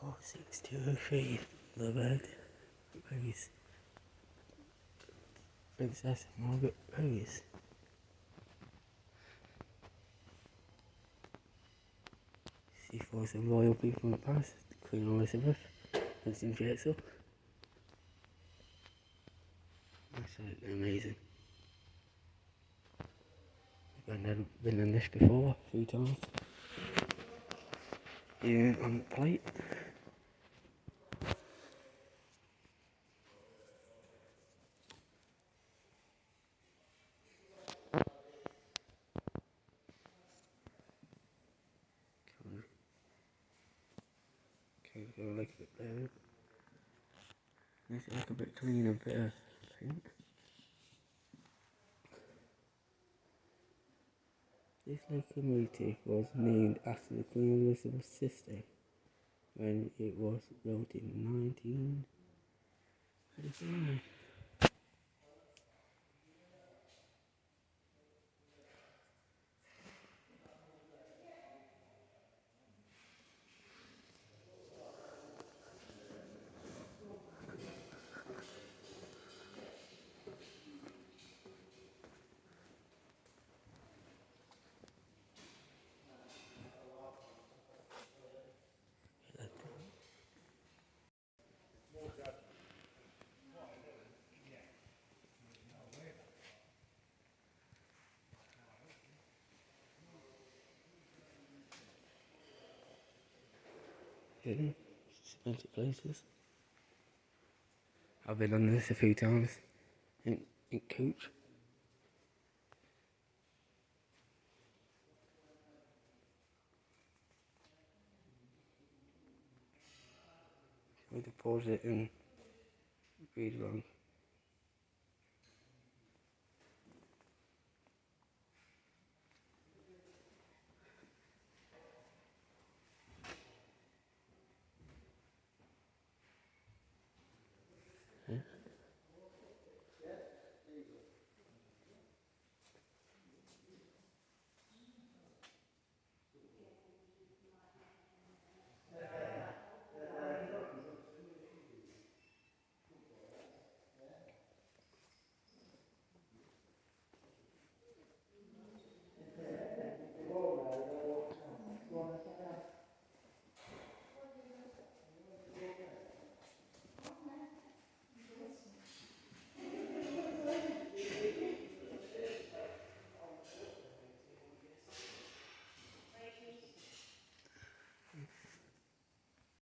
4623 the bed. Rose. Princess Margaret Rose. She for some royal people in the past. Queen Elizabeth. Winston Churchill. Absolutely amazing. I've been on this before, a few times. Here on the plate. Okay, go like a bit there. Makes it look a bit cleaner, a bit of paint. This locomotive was named after the Queen Elizabeth's sister when it was built in 1935. Yeah, expensive places. I've been on this a few times in coach. So I pause it and read along.